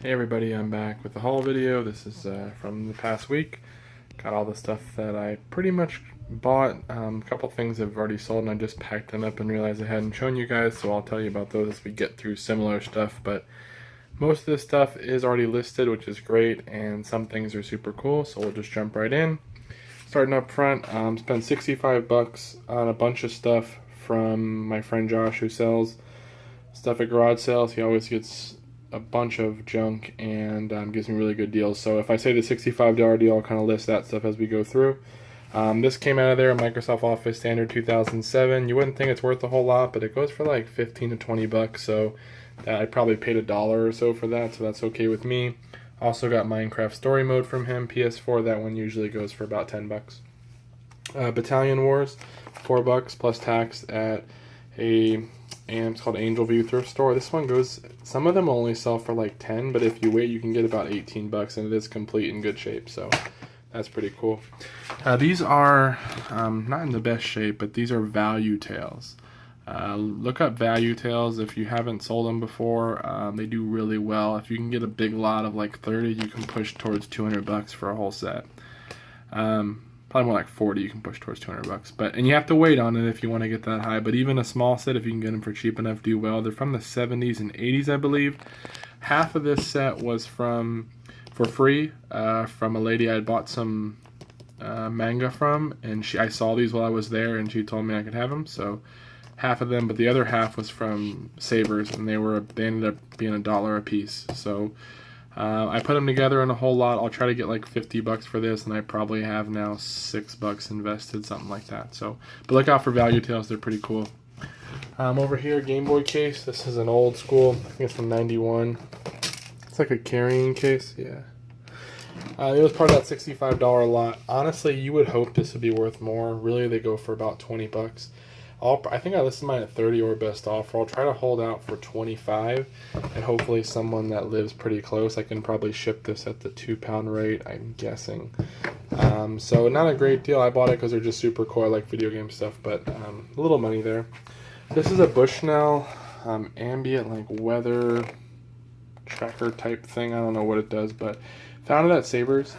Hey everybody, I'm back with the haul video. This is from the past week. Got all the stuff that I pretty much bought. A couple things have already sold and I just packed them up and realized I hadn't shown you guys, so I'll tell you about those as we get through similar stuff. But most of this stuff is already listed, which is great, and some things are super cool, so we'll just jump right in. Starting up front, spent 65 bucks on a bunch of stuff from my friend Josh, who sells stuff at garage sales. He always gets a bunch of junk and gives me really good deals. So if I say the $65 deal, I'll kind of list that stuff as we go through. This came out of there, Microsoft Office Standard 2007. You wouldn't think it's worth a whole lot, but it goes for like 15 to 20 bucks. So I probably paid $1 or so for that, so that's okay with me. Also got Minecraft Story Mode from him, PS4. That one usually goes for about 10 bucks. Battalion Wars, 4 bucks plus tax at and it's called Angel View Thrift Store. This one goes, some of them only sell for like 10, but if you wait you can get about 18 bucks and it is complete in good shape, so that's pretty cool. These are not in the best shape, but these are value tails. Look up value tails if you haven't sold them before. They do really well. If you can get a big lot of like 30, you can push towards 200 bucks for a whole set. Probably more like 40, you can push towards 200 bucks. And you have to wait on it if you want to get that high. But even a small set, if you can get them for cheap enough, do well. They're from the 70s and 80s, I believe. Half of this set was for free from a lady I had bought some manga from, and I saw these while I was there, and she told me I could have them. So half of them, but the other half was from Savers, and they ended up being $1 a piece. So I put them together in a whole lot. I'll try to get like 50 bucks for this, and I probably have now 6 bucks invested, something like that. So, but look out for value tails; they're pretty cool. Over here, Game Boy case. This is an old school. I think it's from '91. It's like a carrying case. Yeah. It was part of that $65 lot. Honestly, you would hope this would be worth more. Really, they go for about 20 bucks. I think I listed mine at 30 or best offer. I'll try to hold out for 25, and hopefully someone that lives pretty close. I can probably ship this at the 2-pound rate, I'm guessing. So not a great deal. I bought it because they're just super cool. I like video game stuff, but a little money there. This is a Bushnell ambient like weather tracker type thing. I don't know what it does, but found it at Savers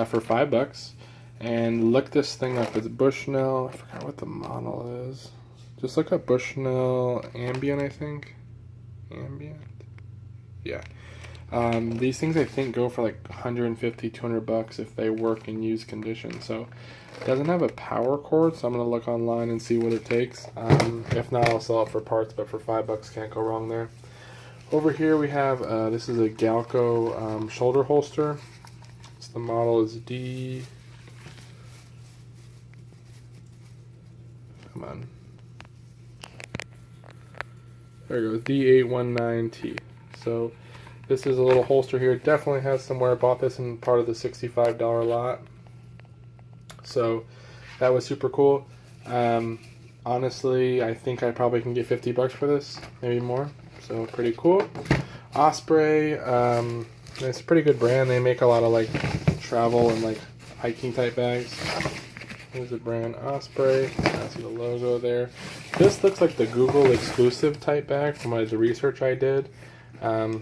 for 5 bucks. And look this thing up. It's Bushnell. I forgot what the model is. Just look up Bushnell Ambient, I think. Ambient? Yeah. These things I think go for like 150, 200 bucks if they work in used condition. So it doesn't have a power cord, so I'm going to look online and see what it takes. If not, I'll sell it for parts, but for 5 bucks, can't go wrong there. Over here we have, this is a Galco shoulder holster. The model is come on. There it goes, D819T. So this is a little holster here. It definitely has some wear. Bought this in part of the $65 lot. So that was super cool. Honestly, I think I probably can get 50 bucks for this, maybe more. So pretty cool. Osprey, it's a pretty good brand. They make a lot of like travel and like hiking type bags. Here's the brand Osprey. I see the logo there. This looks like the Google exclusive type bag from the research I did. Get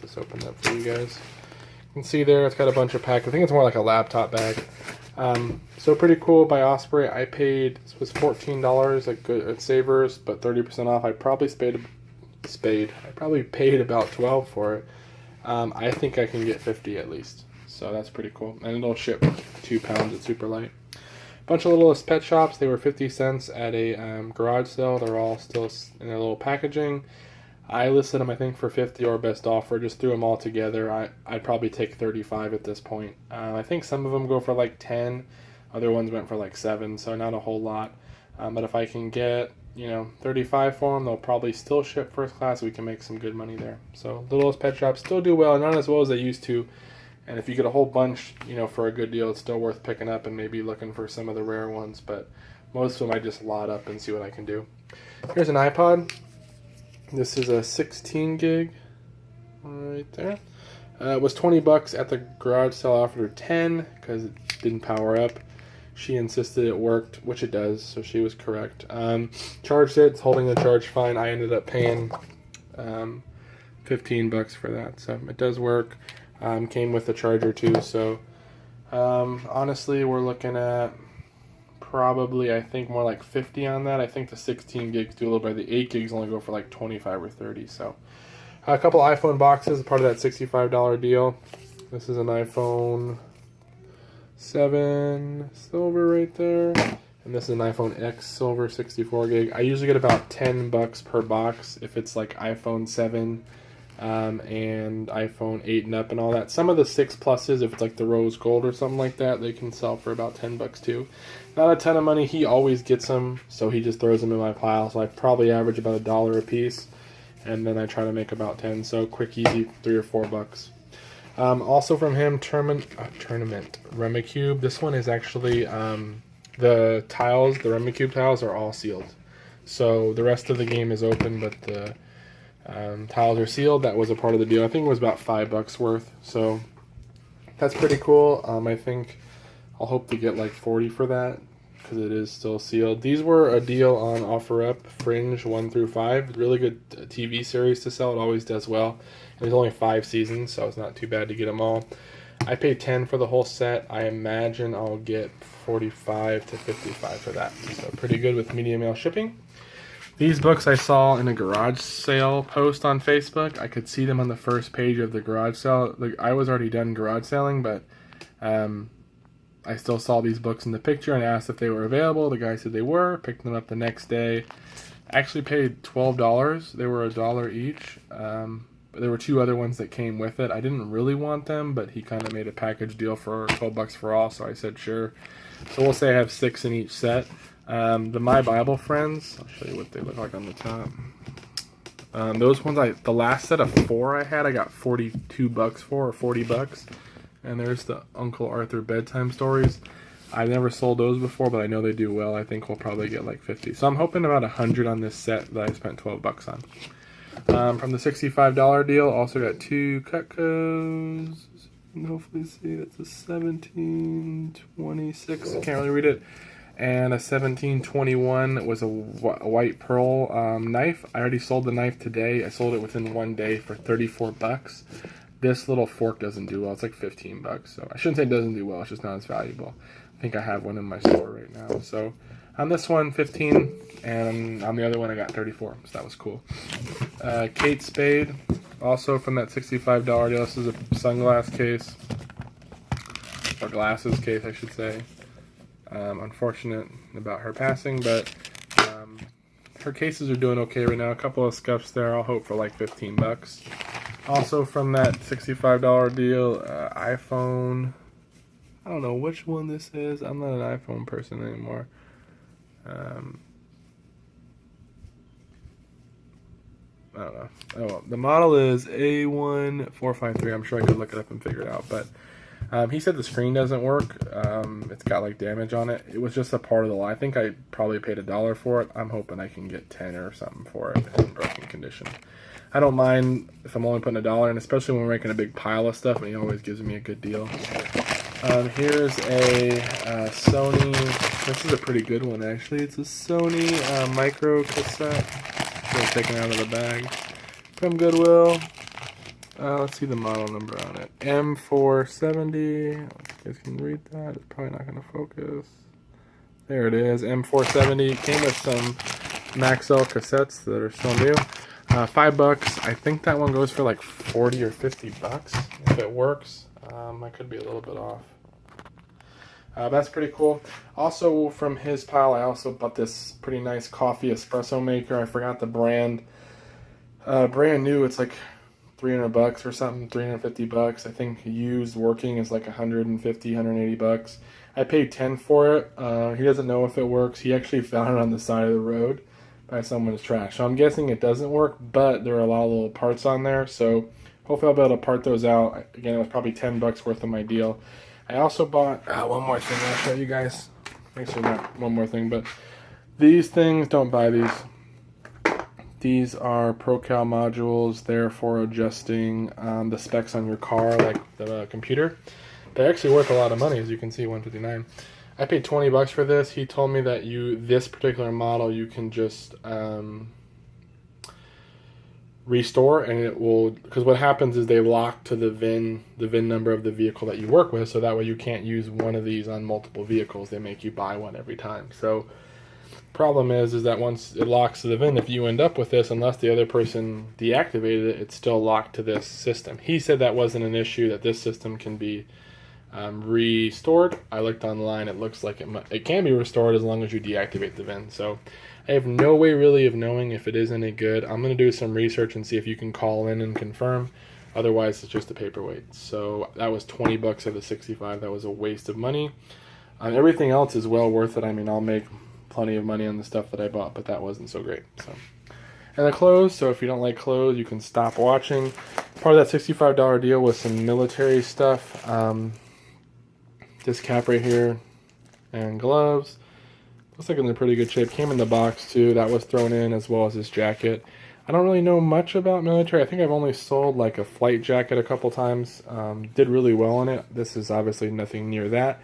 this opened up for you guys. You can see there it's got a bunch of packs. I think it's more like a laptop bag. So pretty cool by Osprey. I paid, this was $14 at Savers, but 30% off. I probably I probably paid about 12 for it. I think I can get 50 at least. So that's pretty cool. And it'll ship 2 pounds. It's super light. Bunch of little pet shops. They were 50 cents at a garage sale. They're all still in their little packaging. I listed them, I think, for 50 or best offer. Just threw them all together. I'd probably take 35 at this point. I think some of them go for like 10. Other ones went for like 7, so not a whole lot. But if I can get 35 for them, they'll probably still ship first class. We can make some good money there. So Littlest Pet Shops still do well, not as well as they used to. And if you get a whole bunch, for a good deal, it's still worth picking up and maybe looking for some of the rare ones. But most of them I just lot up and see what I can do. Here's an iPod. This is a 16 gig right there. It was 20 bucks at the garage sale. I offered her 10 because it didn't power up. She insisted it worked, which it does, so she was correct. Charged it, it's holding the charge fine. I ended up paying 15 bucks for that. So it does work. Came with the charger too. So honestly, we're looking at probably, I think, more like 50 on that. I think the 16 gigs do a little bit. The 8 gigs only go for like 25 or 30. So a couple iPhone boxes, part of that $65 deal. This is an iPhone 7 silver right there. And this is an iPhone X silver 64 gig. I usually get about 10 bucks per box if it's like iPhone 7 and iPhone 8 and up and all that. Some of the 6 pluses, if it's like the rose gold or something like that, they can sell for about 10 bucks too. Not a ton of money. He always gets them, so he just throws them in my pile. So I probably average about $1 a piece, and then I try to make about 10. So quick, easy, 3 or 4 bucks. Also from him, Tournament Remicube. This one is actually the tiles, the Remicube tiles are all sealed. So the rest of the game is open, but the tiles are sealed. That was a part of the deal. I think it was about $5 worth. So that's pretty cool. I think I'll hope to get like 40 for that because it is still sealed. These were a deal on OfferUp, Fringe 1 through 5. Really good TV series to sell. It always does well. There's only 5 seasons, so it's not too bad to get them all. I paid 10 for the whole set. I imagine I'll get 45 to 55 for that. So pretty good with medium mail shipping. These books I saw in a garage sale post on Facebook. I could see them on the first page of the garage sale. I was already done garage selling, but I still saw these books in the picture and asked if they were available. The guy said they were. Picked them up the next day. Actually paid $12. They were $1 each. There were 2 other ones that came with it. I didn't really want them, but he kind of made a package deal for 12 bucks for all, so I said sure. So we'll say I have 6 in each set. The My Bible Friends, I'll show you what they look like on the top. Those ones, the last set of 4 I had, I got 42 bucks for, or 40 bucks. And there's the Uncle Arthur bedtime stories. I've never sold those before, but I know they do well. I think we'll probably get like 50. So I'm hoping about 100 on this set that I spent 12 bucks on. From the $65 deal, also got 2 Cutcos. Hopefully see, that's a 1726. I can't really read it. And a 1721 was a white pearl knife. I already sold the knife today. I sold it within 1 day for 34 bucks. This little fork doesn't do well. It's like 15 bucks. So I shouldn't say it doesn't do well. It's just not as valuable. I think I have one in my store right now. So on this one, 15, and on the other one, I got 34. So that was cool. Kate Spade, also from that $65 deal. This is a sunglass case, or glasses case, I should say. Unfortunate about her passing, but her cases are doing okay right now. A couple of scuffs there. I'll hope for like 15 bucks. Also from that $65 deal, iPhone. I don't know which one this is. I'm not an iPhone person anymore. I don't know. Oh, well, the model is A1453. I'm sure I could look it up and figure it out. But he said the screen doesn't work. It's got like damage on it. It was just a part of the line. I think I probably paid $1 for it. I'm hoping I can get 10 or something for it in broken condition. I don't mind if I'm only putting $1 in, especially when we're making a big pile of stuff, and he always gives me a good deal. Here's a Sony. This is a pretty good one, actually. It's a Sony micro cassette. Still taken out of the bag from Goodwill. Let's see the model number on it. M470. You guys can read that. It's probably not going to focus. There it is. M470. It came with some Maxell cassettes that are still new. $5. I think that one goes for like 40 or 50 bucks if it works. I could be a little bit off. That's pretty cool. Also from his pile, I also bought this pretty nice coffee espresso maker. I forgot the brand. Brand new, it's like 300 bucks or something, 350 bucks. I think used working is like 150, 180 bucks. I paid 10 for it. He doesn't know if it works. He actually found it on the side of the road by someone's trash. So I'm guessing it doesn't work, but there are a lot of little parts on there. So hopefully I'll be able to part those out. Again, it was probably 10 bucks worth of my deal. I also bought one more thing I'll show you guys. Actually, not one more thing, but these things, don't buy these. These are ProCal modules. They're for adjusting the specs on your car, like the computer. They're actually worth a lot of money, as you can see, $159. I paid 20 bucks for this. He told me that this particular model, you can just restore, and it will, because what happens is they lock to the VIN number of the vehicle that you work with, so that way you can't use one of these on multiple vehicles. They make you buy one every time. So problem is that once it locks to the VIN, if you end up with this, unless the other person deactivated it, it's still locked to this system. He said that wasn't an issue, that this system can be restored. I looked online, it looks like it can be restored as long as you deactivate the VIN. So I have no way really of knowing if it is any good. I'm going to do some research and see if you can call in and confirm. Otherwise, it's just a paperweight. So that was 20 bucks of the 65. That was a waste of money. Everything else is well worth it. I mean, I'll make plenty of money on the stuff that I bought, but that wasn't so great. So, and the clothes. So if you don't like clothes, you can stop watching. Part of that $65 deal was some military stuff. This cap right here and gloves. Looks like it's in pretty good shape. Came in the box too. That was thrown in, as well as this jacket. I don't really know much about military. I think I've only sold like a flight jacket a couple times. Did really well in it. This is obviously nothing near that.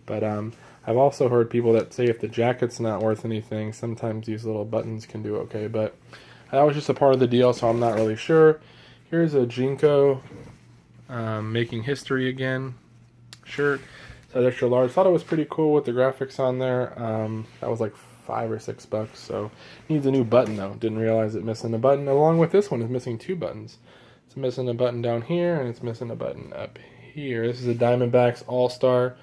But I've also heard people that say if the jacket's not worth anything, sometimes these little buttons can do okay. But that was just a part of the deal, so I'm not really sure. Here's a Jinko making history again shirt. So extra large. Thought it was pretty cool with the graphics on there. That was like $5 or $6. So needs a new button though. Didn't realize it missing a button. Along with this one, it's missing 2 buttons. It's missing a button down here, and it's missing a button up here. This is a Diamondbacks All-Star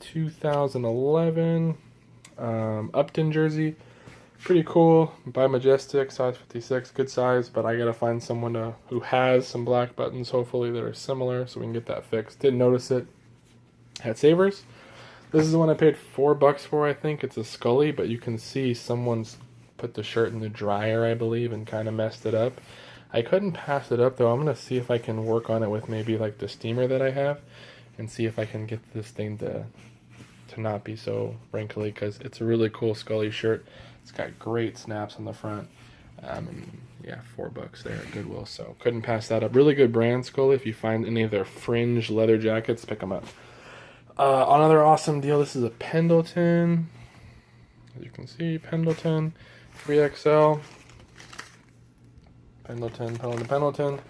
2011 Upton jersey. Pretty cool. By Majestic, size 56, good size. But I gotta find someone who has some black buttons, hopefully that are similar, so we can get that fixed. Didn't notice it at Savers. This is the one I paid $4 for, I think. It's a Scully, but you can see someone's put the shirt in the dryer, I believe, and kind of messed it up. I couldn't pass it up, though. I'm going to see if I can work on it with maybe like the steamer that I have, and see if I can get this thing to not be so wrinkly, because it's a really cool Scully shirt. It's got great snaps on the front. And yeah, $4 there at Goodwill, so couldn't pass that up. Really good brand, Scully. If you find any of their fringe leather jackets, pick them up. Another awesome deal. This is a Pendleton. As you can see, Pendleton 3XL. Pendleton.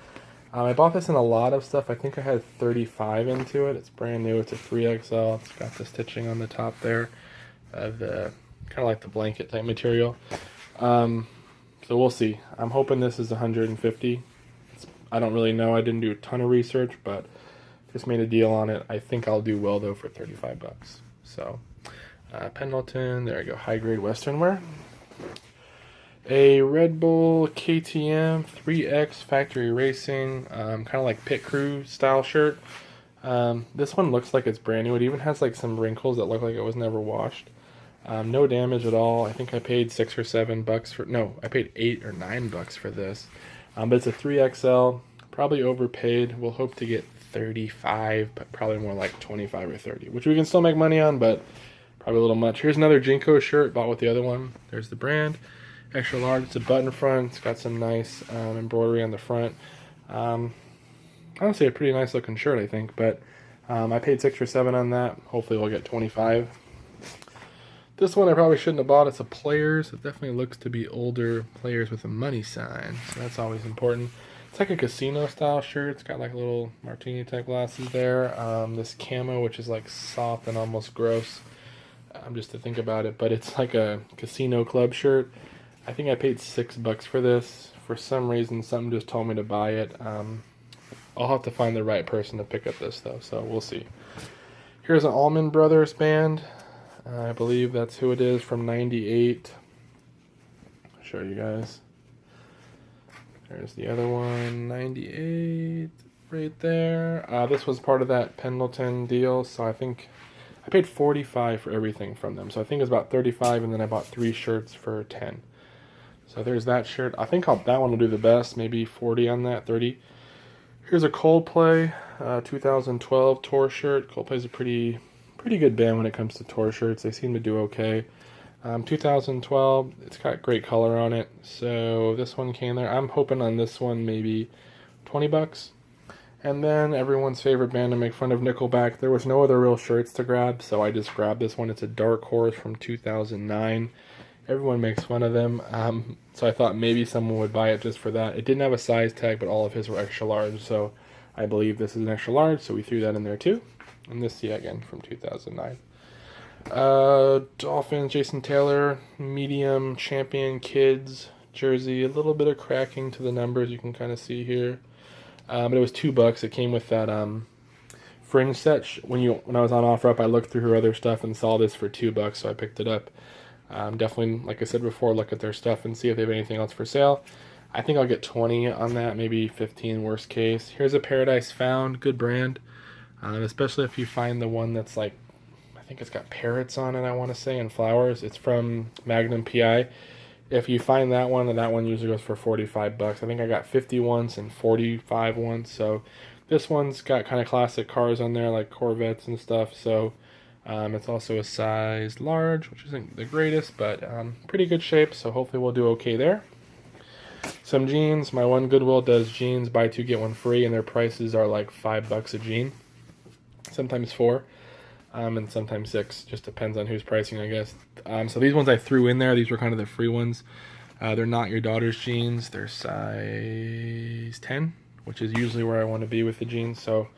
I bought this in a lot of stuff. I think I had 35 into it. It's brand new. It's a 3XL. It's got the stitching on the top there. The kind of like the blanket type material. So we'll see. I'm hoping this is 150. I don't really know. I didn't do a ton of research, but just made a deal on it. I think I'll do well though for $35. So Pendleton, there I go, high grade Western wear. A Red Bull KTM 3X Factory Racing, kind of like pit crew style shirt. This one looks like it's brand new. It even has like some wrinkles that look like it was never washed. No damage at all. I think I paid $6 or $7 for. No, I paid $8 or $9 for this. But it's a 3XL. Probably overpaid. We'll hope to get 35, but probably more like 25 or 30, which we can still make money on, but probably a little much. Here's another Jinko shirt, bought with the other one. There's the brand, extra large. It's a button front. It's got some nice embroidery on the front. Honestly, a pretty nice looking shirt, I think, but I paid $6 or $7 on that. Hopefully we'll get 25. This one I probably shouldn't have bought. It's a Players. It definitely looks to be older Players with a money sign, so that's always important. It's like a casino style shirt. It's got like little martini type glasses there. This camo, which is like soft and almost gross, just to think about it, but it's like a casino club shirt. I think I paid $6 for this. For some reason, something just told me to buy it. I'll have to find the right person to pick up this though, so we'll see. Here's an Allman Brothers band. I believe that's who it is, from '98. I'll show you guys. There's the other one, 98, right there. This was part of that Pendleton deal, so I think I paid $45 for everything from them. So I think it was about $35, and then I bought 3 shirts for $10. So there's that shirt. I think that one will do the best, maybe 40 on that, 30. Here's a Coldplay 2012 tour shirt. Coldplay's a pretty good band when it comes to tour shirts. They seem to do okay. 2012, it's got great color on it, so this one came there. I'm hoping on this one maybe $20. And then everyone's favorite band to make fun of, Nickelback. There was no other real shirts to grab, so I just grabbed this one. It's a Dark Horse from 2009. Everyone makes fun of them. So I thought maybe someone would buy it just for that. It didn't have a size tag, but all of his were extra large. So I believe this is an extra large, so we threw that in there too. And this, yeah, again, from 2009. Dolphins, Jason Taylor, medium, champion, kids, jersey. A little bit of cracking to the numbers you can kind of see here. But it was $2. It came with that fringe set. When I was on OfferUp, I looked through her other stuff and saw this for $2, so I picked it up. Definitely, like I said before, look at their stuff and see if they have anything else for sale. I think I'll get 20 on that, maybe 15 worst case. Here's a Paradise Found, good brand. Especially if you find the one that's like, I think it's got parrots on it, I want to say, and flowers. It's from Magnum PI. If you find that one, and that one usually goes for $45. I think I got 50 once and 45 once. So this one's got kind of classic cars on there, like Corvettes and stuff. So it's also a size large, which isn't the greatest, but pretty good shape. So hopefully we'll do okay there. Some jeans. My one Goodwill does jeans, buy two get one free, and their prices are like $5 a jean. Sometimes 4, and sometimes 6. Just depends on who's pricing, I guess. So these ones I threw in there. These were kind of the free ones. They're not your daughter's jeans. They're size 10, which is usually where I want to be with the jeans. So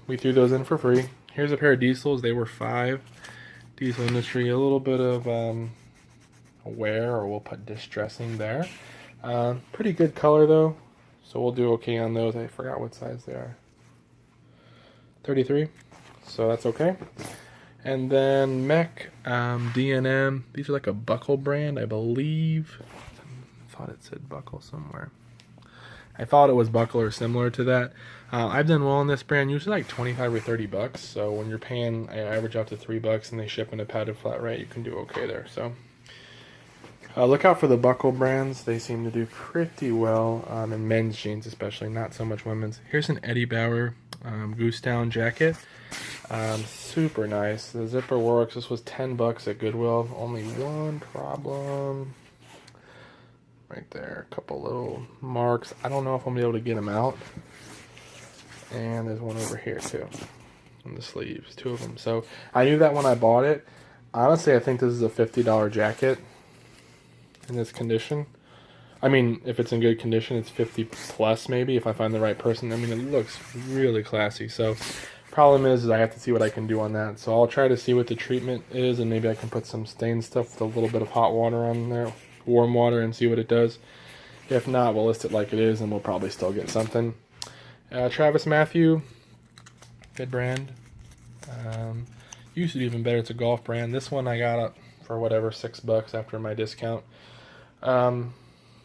we threw those in for free. Here's a pair of Diesels. They were 5. Diesel Industry. A little bit of wear, or we'll put distressing there. Pretty good color though, so we'll do okay on those. I forgot what size they are. 33, so that's okay. And then Mech, D&M. These are like a buckle brand, I believe. I thought it said buckle somewhere. I thought it was buckle or similar to that. I've done well on this brand, usually like 25 or $30. So when you're paying, I average out to $3 and they ship in a padded flat rate, you can do okay there. So look out for the buckle brands. They seem to do pretty well in men's jeans, especially, not so much women's. Here's an Eddie Bauer goose down jacket. Super nice. The zipper works. This was $10 at Goodwill. Only one problem right there. A couple little marks. I don't know if I'm gonna be able to get them out. And there's one over here too on the sleeves, 2 of them. So I knew that when I bought it. Honestly, I think this is a $50 jacket in this condition. I mean, if it's in good condition, it's 50 plus maybe if I find the right person. I mean, it looks really classy. So problem is I have to see what I can do on that. So I'll try to see what the treatment is, and maybe I can put some stain stuff with a little bit of hot water on there, warm water, and see what it does. If not, we'll list it like it is, and we'll probably still get something. Travis Matthew, good brand. Used to be even better. It's a golf brand. This one I got for whatever, $6 after my discount.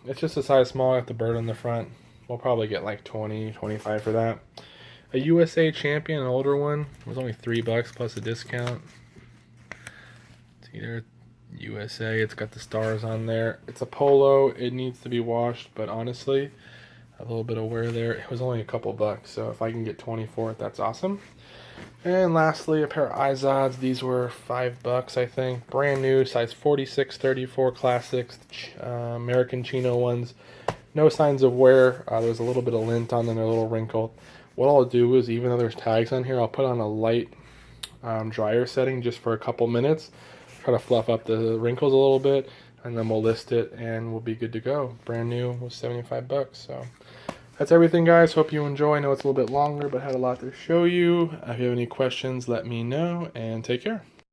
It's just a size small. I have the bird on the front. We'll probably get like 20, 25 for that. A USA Champion, an older one, was only $3 plus a discount. It's either USA. It's got the stars on there. It's a polo. It needs to be washed, but honestly, a little bit of wear there. It was only a couple bucks, so if I can get 20 for it, that's awesome. And lastly, a pair of Izods. These were $5, I think. Brand new, size 46, 34 classics, American chino ones. No signs of wear. There's a little bit of lint on them. They're a little wrinkled. What I'll do is, even though there's tags on here, I'll put on a light dryer setting just for a couple minutes. Try to fluff up the wrinkles a little bit, and then we'll list it, and we'll be good to go. Brand new was $75. So that's everything, guys. Hope you enjoy. I know it's a little bit longer, but had a lot to show you. If you have any questions, let me know, and take care.